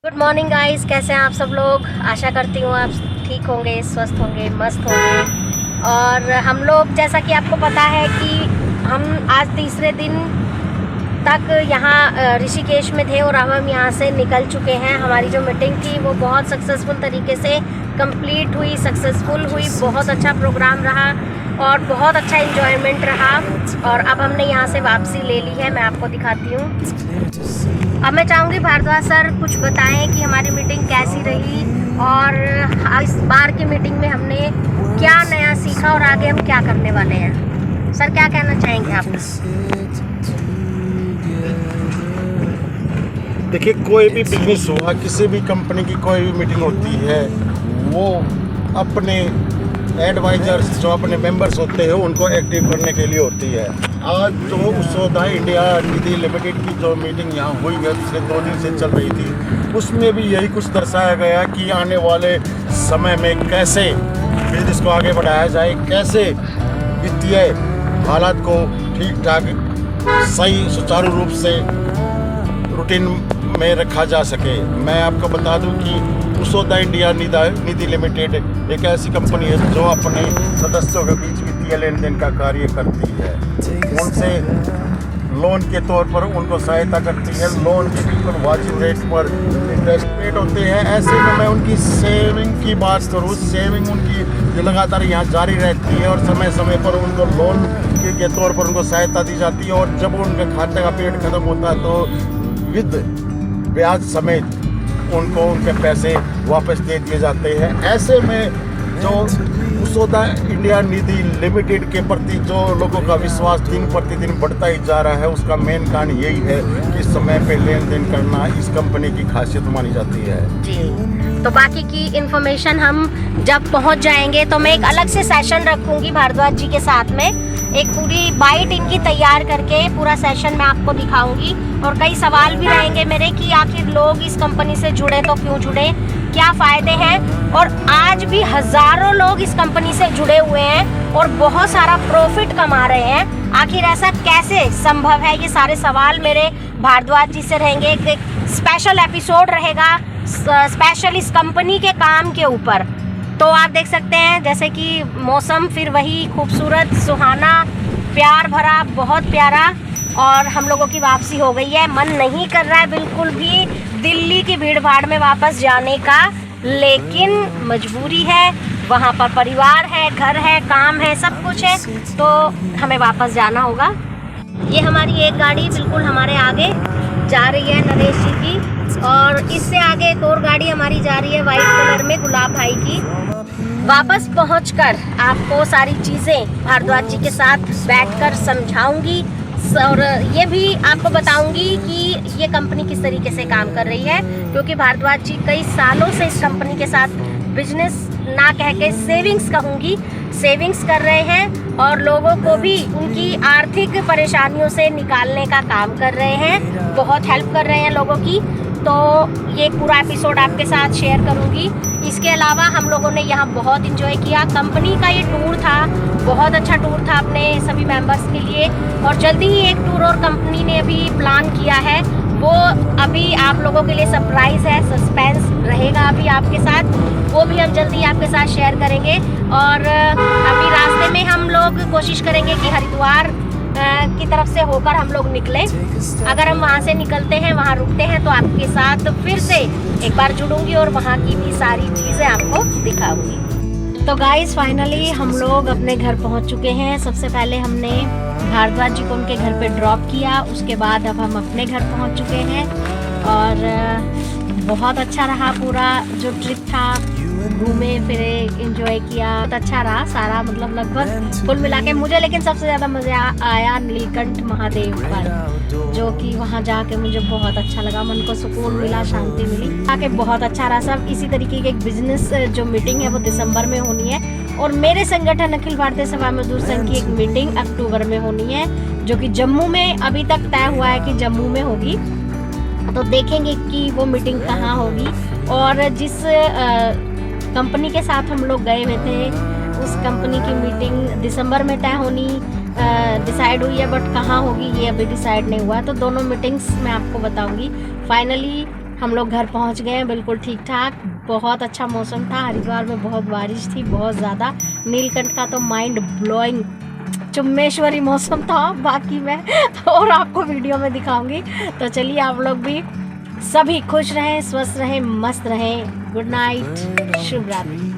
Good morning guys, कैसे हैं आप सब लोग। आशा करती हूँ आप ठीक होंगे, स्वस्थ होंगे, मस्त होंगे। और हम लोग जैसा कि आपको पता है कि हम आज तीसरे दिन तक यहाँ ऋषिकेश में थे और अब हम यहाँ से निकल चुके हैं। हमारी जो मीटिंग थी वो बहुत सक्सेसफुल तरीके से कंप्लीट हुई, सक्सेसफुल हुई। बहुत अच्छा प्रोग्राम रहा और बहुत अच्छा एंजॉयमेंट रहा। और अब हमने यहाँ से वापसी ले ली है, मैं आपको दिखाती हूँ। अब मैं चाहूँगी भारद्वाज सर कुछ बताएं कि हमारी मीटिंग कैसी रही और इस बार की मीटिंग में हमने क्या नया सीखा और आगे हम क्या करने वाले हैं। सर क्या कहना चाहेंगे आप? देखिए, कोई भी बिजनेस हुआ, किसी भी कंपनी की कोई भी मीटिंग होती है, वो अपने एडवाइजर्स जो अपने मेंबर्स होते हैं उनको एक्टिव करने के लिए होती है। आज जो उसोदा इंडिया निधि लिमिटेड की जो मीटिंग यहाँ हुई है, पिछले 2 दिन से चल रही थी, उसमें भी यही कुछ दर्शाया गया कि आने वाले समय में कैसे बिजनेस को आगे बढ़ाया जाए, कैसे वित्तीय हालात को ठीक ठाक सही सुचारू रूप से रूटीन में रखा जा सके। मैं आपको बता दूं कि उसोदा इंडिया निधि लिमिटेड एक ऐसी कंपनी है जो अपने सदस्यों के बीच वित्तीय लेन देन का कार्य करती है। उनसे लोन के तौर पर उनको सहायता करती है। लोन के बिल्कुल वाजिब रेट पर इंटरेस्ट रेट होते हैं। ऐसे में मैं उनकी सेविंग की बात करूँ, सेविंग उनकी लगातार यहाँ जारी रहती है और समय समय पर उनको लोन के तौर पर उनको सहायता दी जाती है। और जब उनके खाते का पीरियड खत्म होता है तो विद ब्याज समेत उनको उनके पैसे वापस दे दिए जाते हैं। ऐसे में जो उसोदा इंडिया निधि लिमिटेड के प्रति जो लोगों का विश्वास दिन प्रतिदिन बढ़ता ही जा रहा है, उसका मेन कारण यही है कि समय पे लेन देन करना इस कंपनी की खासियत मानी जाती है जी। तो बाकी की इन्फॉर्मेशन हम जब पहुंच जाएंगे तो मैं एक अलग से सेशन रखूंगी भारद्वाज जी के साथ में, एक पूरी बाइट इनकी तैयार करके पूरा सेशन मैं आपको दिखाऊंगी। और कई सवाल भी रहेंगे मेरे कि आखिर लोग इस कंपनी से जुड़े तो क्यों जुड़े, क्या फ़ायदे हैं। और आज भी हज़ारों लोग इस कंपनी से जुड़े हुए हैं और बहुत सारा प्रॉफिट कमा रहे हैं। आखिर ऐसा कैसे संभव है, ये सारे सवाल मेरे भारद्वाज जी से रहेंगे। एक स्पेशल एपिसोड रहेगा स्पेशल इस कंपनी के काम के ऊपर। तो आप देख सकते हैं जैसे कि मौसम फिर वही खूबसूरत, सुहाना, प्यार भरा, बहुत प्यारा। और हम लोगों की वापसी हो गई है। मन नहीं कर रहा है बिल्कुल भी दिल्ली की भीड़ भाड़ में वापस जाने का, लेकिन मजबूरी है। वहाँ पर परिवार है, घर है, काम है, सब कुछ है, तो हमें वापस जाना होगा। ये हमारी एक गाड़ी बिल्कुल हमारे आगे जा रही है नरेश जी की, और इससे आगे एक और गाड़ी हमारी जा रही है वाइट कलर में गुलाब भाई की। वापस पहुंचकर आपको सारी चीज़ें भारद्वाज जी के साथ बैठकर समझाऊंगी और ये भी आपको बताऊंगी कि ये कंपनी किस तरीके से काम कर रही है, क्योंकि भारद्वाज जी कई सालों से इस कंपनी के साथ बिजनेस ना कह के सेविंग्स कहूँगी, सेविंग्स कर रहे हैं और लोगों को भी उनकी आर्थिक परेशानियों से निकालने का काम कर रहे हैं, बहुत हेल्प कर रहे हैं लोगों की। तो ये पूरा एपिसोड आपके साथ शेयर करूंगी। इसके अलावा हम लोगों ने यहाँ बहुत इन्जॉय किया। कंपनी का ये टूर था, बहुत अच्छा टूर था अपने सभी मेंबर्स के लिए। और जल्दी ही एक टूर और कंपनी ने अभी प्लान किया है, वो अभी आप लोगों के लिए सरप्राइज़ है, सस्पेंस रहेगा अभी आपके साथ, वो भी हम जल्दी आपके साथ शेयर करेंगे। और अभी रास्ते में हम लोग कोशिश करेंगे कि हरिद्वार की तरफ से होकर हम लोग निकले। अगर हम वहाँ से निकलते हैं, वहाँ रुकते हैं, तो आपके साथ फिर से एक बार जुड़ूंगी और वहाँ की भी सारी चीज़ें आपको दिखाऊंगी। तो गाइस फाइनली हम लोग अपने घर पहुँच चुके हैं। सबसे पहले हमने भारद्वाज जी को उनके घर पे ड्रॉप किया, उसके बाद अब हम अपने घर पहुँच चुके हैं। और बहुत अच्छा रहा पूरा जो ट्रिप था, घूमे फिरे, एंजॉय किया, बहुत अच्छा रहा सारा, मतलब लगभग कुल मिला के मुझे लेकिन सबसे ज़्यादा मज़ा आया नीलकंठ महादेव पर, जो कि वहाँ जाके मुझे बहुत अच्छा लगा, मन को सुकून मिला, शांति मिली, आके बहुत अच्छा रहा सब। इसी तरीके की एक बिजनेस जो मीटिंग है वो दिसंबर में होनी है और मेरे संगठन अखिल भारतीय सभा मजदूर संघ की एक मीटिंग अक्टूबर में होनी है, जो कि जम्मू में अभी तक तय हुआ है कि जम्मू में होगी। तो देखेंगे कि वो मीटिंग कहाँ होगी। और जिस कंपनी के साथ हम लोग गए हुए थे उस कंपनी की मीटिंग दिसंबर में तय होनी डिसाइड हुई है, बट कहाँ होगी ये अभी डिसाइड नहीं हुआ। तो दोनों मीटिंग्स मैं आपको बताऊंगी। फाइनली हम लोग घर पहुंच गए हैं बिल्कुल ठीक ठाक। बहुत अच्छा मौसम था, हरिद्वार में बहुत बारिश थी, बहुत ज़्यादा। नीलकंठ का तो माइंड ब्लोइंग चुम्मेश्वरी मौसम था। बाकी मैं और आपको वीडियो में दिखाऊंगी। तो चलिए आप लोग भी सभी खुश रहें, स्वस्थ रहें, मस्त रहें। गुड नाइट, शुभ रात्रि।